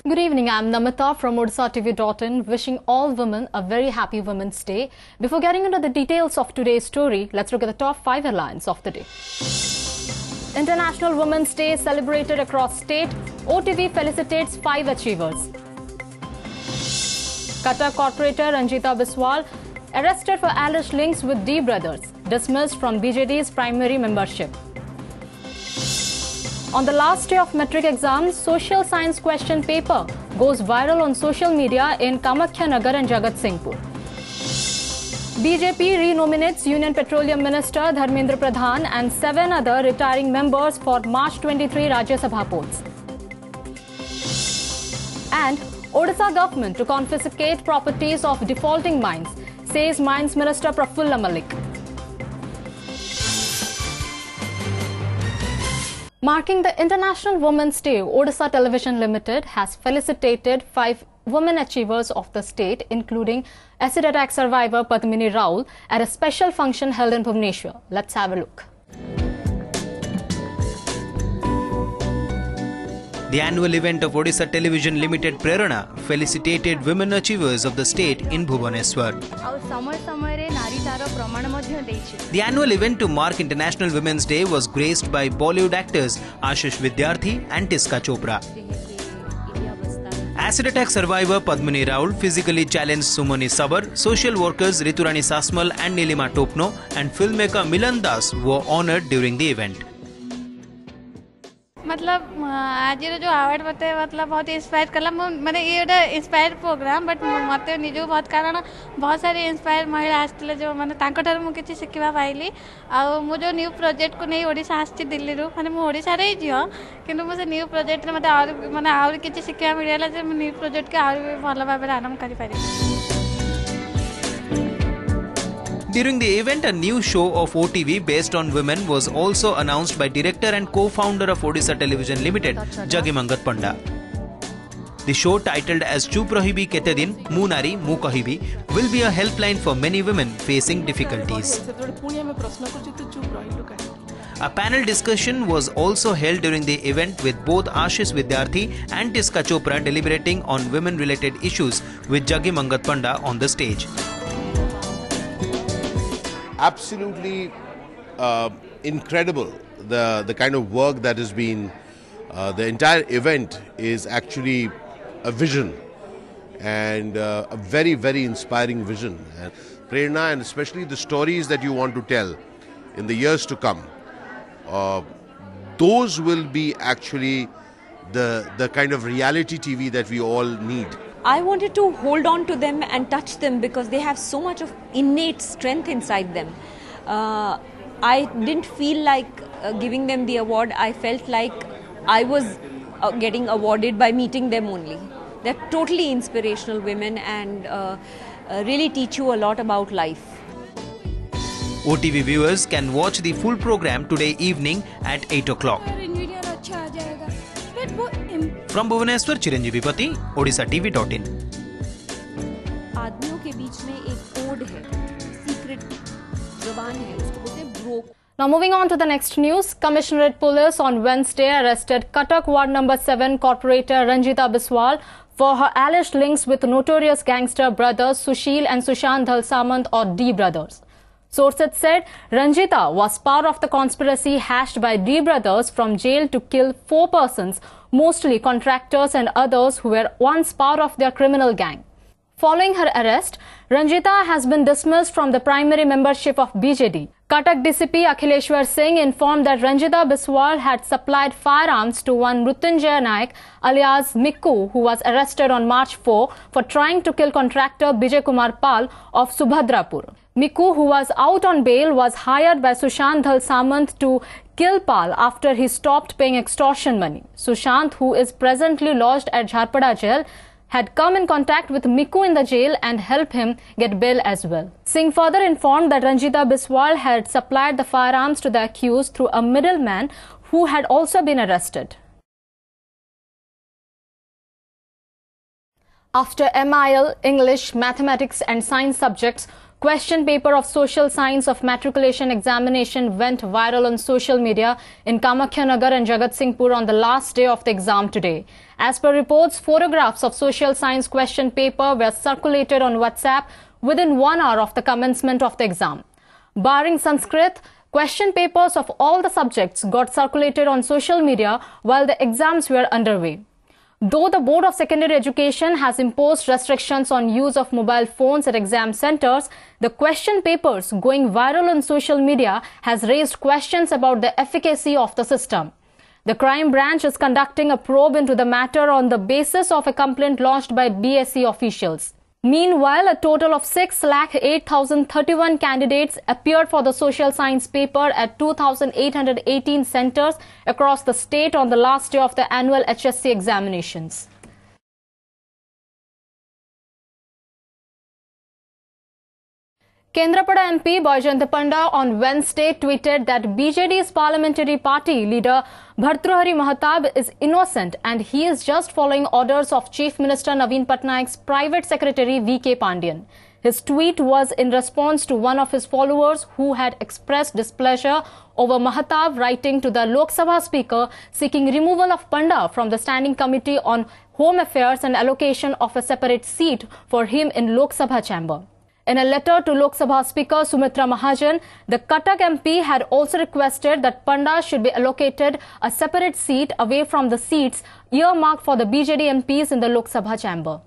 Good evening, I'm Namita from OdishaTV.in, wishing all women a very happy Women's Day. Before getting into the details of today's story, let's look at the top 5 headlines of the day. International Women's Day celebrated across state. OTV felicitates 5 achievers. Qatar corporator Ranjita Biswal arrested for alleged links with D brothers, dismissed from BJD's primary membership. On the last day of metric exams, social science question paper goes viral on social media in Kamakhya Nagar and Jagat Singhpur. BJP renominates Union Petroleum Minister Dharmendra Pradhan and 7 other retiring members for March 23 Rajya Sabha posts. And Odisha government to confiscate properties of defaulting mines, says Mines Minister Prafulla Malik. Marking the International Women's Day, Odisha Television Limited has felicitated 5 women achievers of the state, including acid attack survivor Padmini Raul, at a special function held in Bhubaneswar. Let's have a look. The annual event of Odisha Television Limited Prerana felicitated women achievers of the state in Bhubaneswar. The annual event to mark International Women's Day was graced by Bollywood actors Ashish Vidyarthi and Tiska Chopra. Acid attack survivor Padmini Raul physically challenged Sumani Sabar, social workers Riturani Sasmal and Nilima Topno, and filmmaker Milan Das were honoured during the event. मतलब आज जो award बते मतलब बहुत inspire कला माने ये inspire programme but मते निजो बहुत कारण बहुत सारी इंस्पायर महिला आस्तिले जो माने तांको ठार मु किछि सिखिबा पाइली आ मु जो न्यू प्रोजेक्ट को नै ओडिसा आस्ति दिल्ली रु माने मु ओडिसा रे जियो किंतु मु से न्यू प्रोजेक्ट रे मते और माने और किछि सिखिबा मिलेला जे न्यू प्रोजेक्ट के और भलो भाबे आरंभ करि पारि. During the event, a new show of OTV based on women was also announced by director and co-founder of Odisha Television Limited, Jagi Mangat Panda. The show, titled as Chup Rahibi Kete Din, Mu Nari Mu Kahibi, will be a helpline for many women facing difficulties. A panel discussion was also held during the event with both Ashish Vidyarthi and Tiska Chopra deliberating on women-related issues with Jagi Mangat Panda on the stage. Absolutely incredible, the kind of work that has been, the entire event is actually a vision and a very, very inspiring vision. And Prerna, and especially the stories that you want to tell in the years to come, those will be actually the kind of reality TV that we all need. I wanted to hold on to them and touch them because they have so much of innate strength inside them. I didn't feel like giving them the award. I felt like I was getting awarded by meeting them only. They're totally inspirational women and really teach you a lot about life. OTV viewers can watch the full program today evening at 8 o'clock. From Bhubaneswar, Chiranjeevi Pati, OdishaTV.in. आदमियों के बीच में एक code है, secret ज़बान है, उसको बोलते हैं broke. Now moving on to the next news, Commissionerate Police on Wednesday arrested Cuttack Ward No. 7 corporator Ranjita Biswal for her alleged links with notorious gangster brothers Sushil and Sushant Dhal Samant or D brothers. Sources said Ranjita was part of the conspiracy hatched by D brothers from jail to kill 4 persons, mostly contractors and others who were once part of their criminal gang. Following her arrest, Ranjita has been dismissed from the primary membership of BJD. Cuttack DCP Akhileshwar Singh informed that Ranjita Biswal had supplied firearms to one Mrutyunjay Naik alias Mikku, who was arrested on March 4 for trying to kill contractor Bijay Kumar Pal of Subhadrapur. Mikku, who was out on bail, was hired by Sushant Dhal Samant to kill Pal after he stopped paying extortion money. Sushant, who is presently lodged at Jharpada jail, had come in contact with Mikku in the jail and helped him get bail as well. Singh further informed that Ranjita Biswal had supplied the firearms to the accused through a middleman who had also been arrested. After MIL, English, Mathematics and Science subjects, Question paper of social science of matriculation examination went viral on social media in Kamakhya Nagar and Jagat Singhpur on the last day of the exam today. As per reports, photographs of social science question paper were circulated on WhatsApp within 1 hour of the commencement of the exam. Barring Sanskrit, question papers of all the subjects got circulated on social media while the exams were underway. Though the Board of Secondary Education has imposed restrictions on use of mobile phones at exam centers, the question papers going viral on social media has raised questions about the efficacy of the system. The crime branch is conducting a probe into the matter on the basis of a complaint lodged by BSc officials. Meanwhile, a total of 6,08,031 candidates appeared for the social science paper at 2,818 centers across the state on the last day of the annual HSC examinations. Kendrapada MP Baijayanth Panda on Wednesday tweeted that BJD's parliamentary party leader Bhartrihari Mahatab is innocent and he is just following orders of Chief Minister Naveen Patnaik's private secretary V.K. Pandian. His tweet was in response to one of his followers who had expressed displeasure over Mahatab writing to the Lok Sabha Speaker seeking removal of Panda from the Standing Committee on Home Affairs and allocation of a separate seat for him in Lok Sabha chamber. In a letter to Lok Sabha Speaker Sumitra Mahajan, the Cuttack MP had also requested that Panda should be allocated a separate seat away from the seats earmarked for the BJD MPs in the Lok Sabha chamber.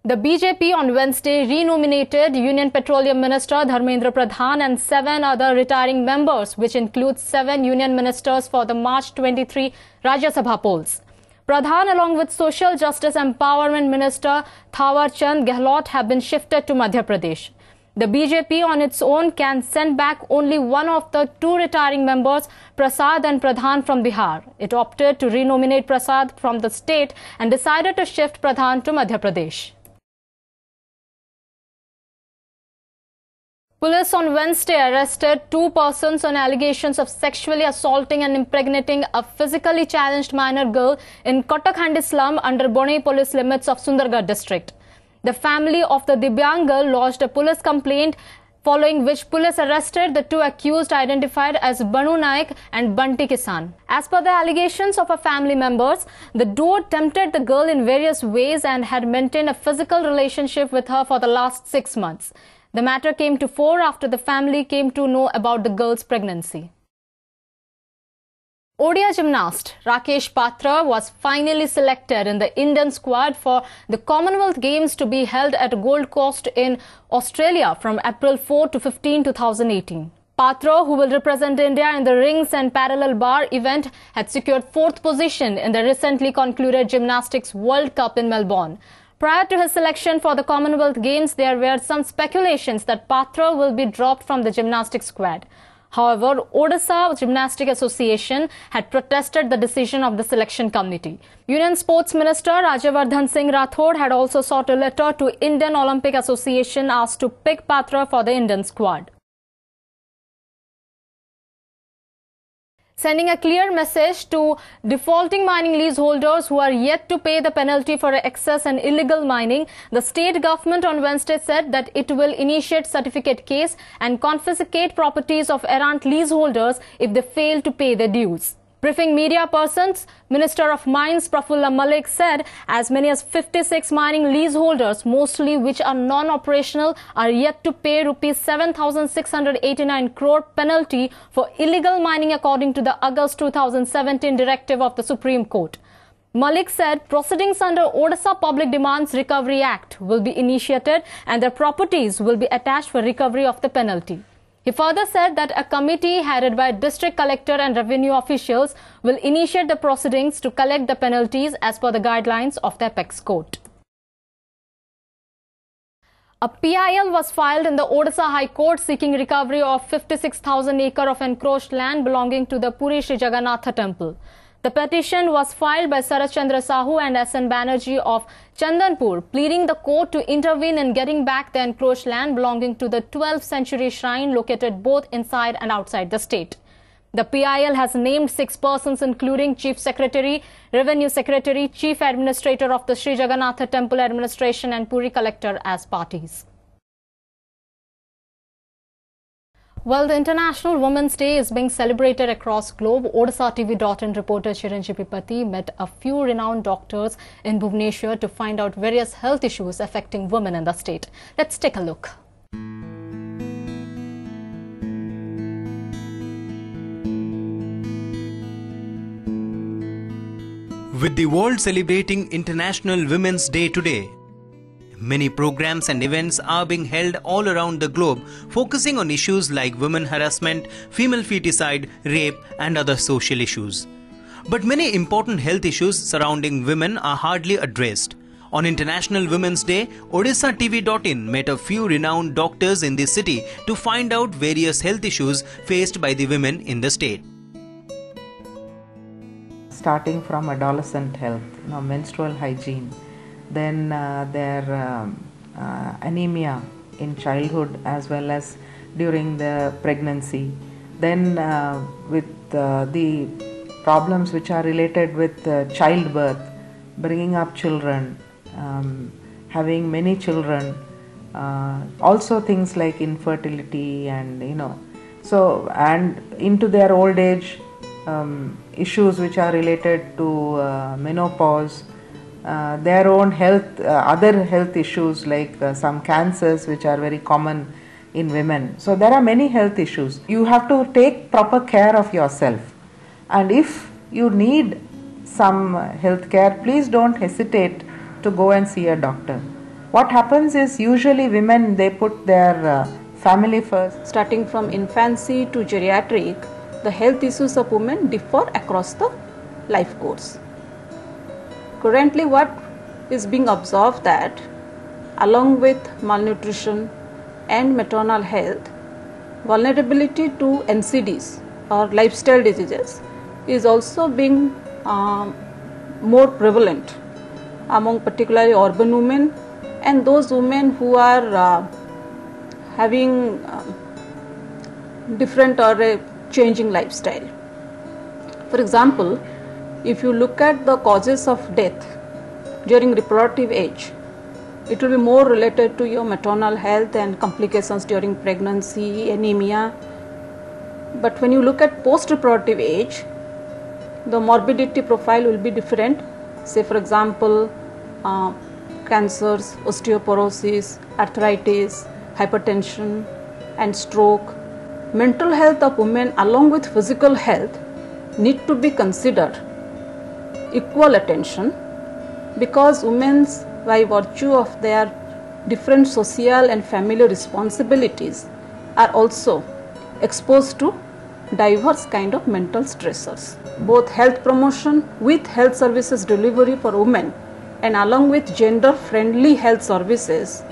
The BJP on Wednesday renominated Union Petroleum Minister Dharmendra Pradhan and 7 other retiring members, which includes 7 Union Ministers for the March 23 Rajya Sabha polls. Pradhan, along with Social Justice Empowerment Minister Thawar Chand Gehlot, have been shifted to Madhya Pradesh. The BJP on its own can send back only one of the 2 retiring members, Prasad and Pradhan from Bihar. It opted to renominate Prasad from the state and decided to shift Pradhan to Madhya Pradesh. Police on Wednesday arrested 2 persons on allegations of sexually assaulting and impregnating a physically challenged minor girl in Kottakhandi slum under Bone police limits of Sundargarh district. The family of the Dibyang girl lodged a police complaint, following which police arrested the 2 accused identified as Banu Naik and Bunty Kisan. As per the allegations of her family members, the duo tempted the girl in various ways and had maintained a physical relationship with her for the last 6 months. The matter came to fore after the family came to know about the girl's pregnancy. Odia gymnast Rakesh Patra was finally selected in the Indian squad for the Commonwealth Games to be held at Gold Coast in Australia from April 4 to 15, 2018. Patra, who will represent India in the rings and parallel bar event, had secured 4th position in the recently concluded Gymnastics World Cup in Melbourne. Prior to his selection for the Commonwealth Games, there were some speculations that Patra will be dropped from the gymnastics squad. However, Odisha Gymnastic Association had protested the decision of the selection committee. Union Sports Minister Rajyavardhan Singh Rathod had also sought a letter to Indian Olympic Association asked to pick Patra for the Indian squad. Sending a clear message to defaulting mining leaseholders who are yet to pay the penalty for excess and illegal mining, the state government on Wednesday said that it will initiate certificate case and confiscate properties of errant leaseholders if they fail to pay their dues. Briefing media persons, Minister of Mines Prafulla Malik said as many as 56 mining leaseholders, mostly which are non-operational, are yet to pay rupees 7,689 crore penalty for illegal mining according to the August 2017 directive of the Supreme Court. Malik said proceedings under Odisha Public Demands Recovery Act will be initiated and their properties will be attached for recovery of the penalty. He further said that a committee headed by district collector and revenue officials will initiate the proceedings to collect the penalties as per the guidelines of the Apex Court. A PIL was filed in the Odisha High Court seeking recovery of 56,000 acre of encroached land belonging to the Puri Sri Jagannatha temple. The petition was filed by Sarat Chandra Sahu and S.N. Banerjee of Chandanpur, pleading the court to intervene in getting back the encroached land belonging to the 12th century shrine located both inside and outside the state. The PIL has named 6 persons including Chief Secretary, Revenue Secretary, Chief Administrator of the Sri Jagannatha Temple Administration and Puri Collector as parties. Well, the International Women's Day is being celebrated across globe. OdishaTV.in reporter Chiranjeevi Pati met a few renowned doctors in Bhubaneswar to find out various health issues affecting women in the state. Let's take a look. With the world celebrating International Women's Day today, many programs and events are being held all around the globe, focusing on issues like women harassment, female feticide, rape and other social issues. But many important health issues surrounding women are hardly addressed. On International Women's Day, OdishaTV.in met a few renowned doctors in the city to find out various health issues faced by the women in the state. Starting from adolescent health, menstrual hygiene, then their anemia in childhood as well as during the pregnancy, then with the problems which are related with childbirth, bringing up children, having many children, also things like infertility and so, and into their old age, issues which are related to menopause, their own health, other health issues like some cancers which are very common in women. So there are many health issues. You have to take proper care of yourself, and if you need some health care, please don't hesitate to go and see a doctor. What happens is usually women, they put their family first. Starting from infancy to geriatric, the health issues of women differ across the life course. Currently, what is being observed that along with malnutrition and maternal health, vulnerability to NCDs or lifestyle diseases is also being more prevalent among particularly urban women and those women who are having different or a changing lifestyle. For example, if you look at the causes of death during reproductive age, it will be more related to your maternal health and complications during pregnancy, anemia. But when you look at post-reproductive age, the morbidity profile will be different. Say for example, cancers, osteoporosis, arthritis, hypertension and stroke. Mental health of women along with physical health need to be considered equal attention because women, by virtue of their different social and family responsibilities, are also exposed to diverse kind of mental stressors. Both health promotion with health services delivery for women and along with gender friendly health services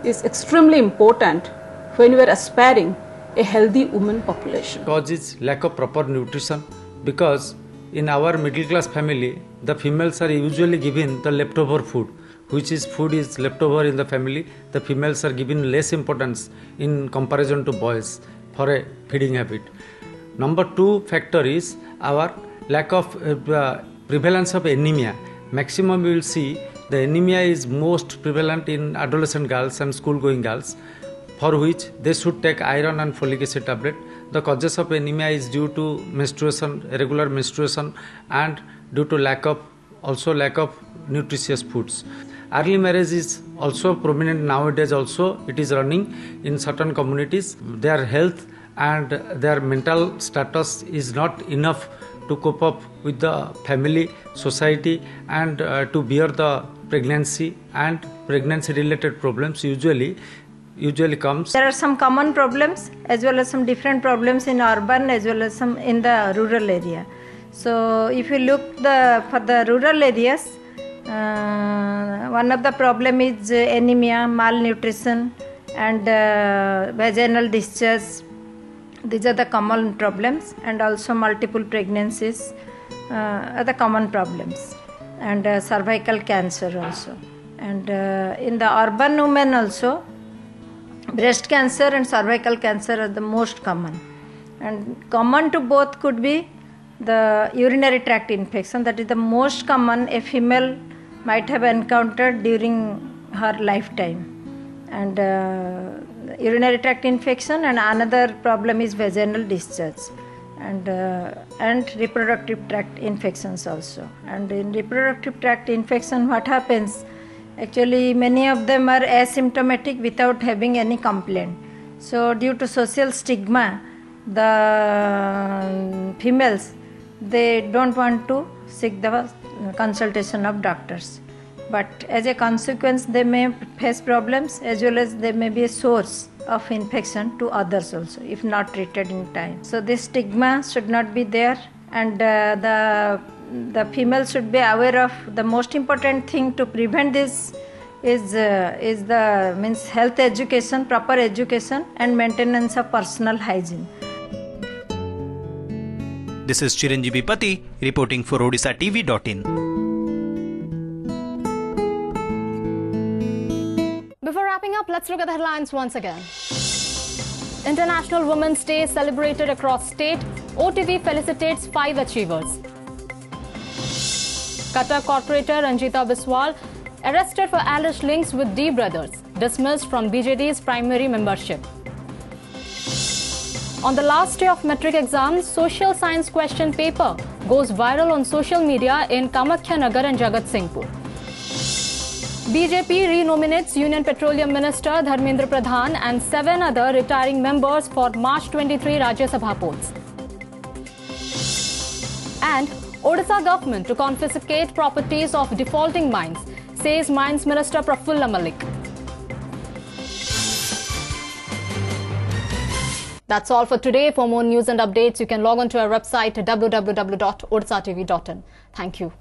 is extremely important when we are aspiring a healthy women population. Cause is lack of proper nutrition, because in our middle class family the females are usually given the leftover food, which is food is leftover in the family. The females are given less importance in comparison to boys for a feeding habit. Number 2 factor is our lack of prevalence of anemia. Maximum we will see the anemia is most prevalent in adolescent girls and school going girls, for which they should take iron and folic acid tablet. The causes of anemia is due to menstruation, irregular menstruation, and due to lack of nutritious foods. Early marriage is also prominent nowadays. Also, it is running in certain communities. Their health and their mental status is not enough to cope up with the family, society, and to bear the pregnancy and pregnancy related problems usually comes. There are some common problems as well as some different problems in urban as well as some in the rural area. So if you look for the rural areas, one of the problem is anemia, malnutrition and vaginal discharge. These are the common problems, and also multiple pregnancies are the common problems, and cervical cancer also. And in the urban women also, breast cancer and cervical cancer are the most common. and common to both could be the urinary tract infection, that is the most common a female might have encountered during her lifetime, and urinary tract infection, and another problem is vaginal discharge, and reproductive tract infections also. And in reproductive tract infection, what happens, actually many of them are asymptomatic without having any complaint. So due to social stigma, the females, they don't want to seek the consultation of doctors, but as a consequence they may face problems, as well as they may be a source of infection to others also if not treated in time. So this stigma should not be there, and the female should be aware of the most important thing to prevent this is the health education, proper education, and maintenance of personal hygiene. This is Chiranjeevi Pati reporting for OdishaTV.in. Before wrapping up, let's look at the headlines once again. International Women's Day celebrated across state. OTV felicitates 5 achievers. Qatar corporator Ranjita Biswal arrested for alleged links with D brothers, dismissed from BJD's primary membership. On the last day of metric exams, social science question paper goes viral on social media in Kamakhya Nagar and Jagat Singhpur. BJP renominates Union Petroleum Minister Dharmendra Pradhan and 7 other retiring members for March 23 Rajya Sabha polls. And Odisha government to confiscate properties of defaulting mines, says Mines Minister Prafulla Malik. That's all for today. For more news and updates, you can log on to our website www.odishatv.in. Thank you.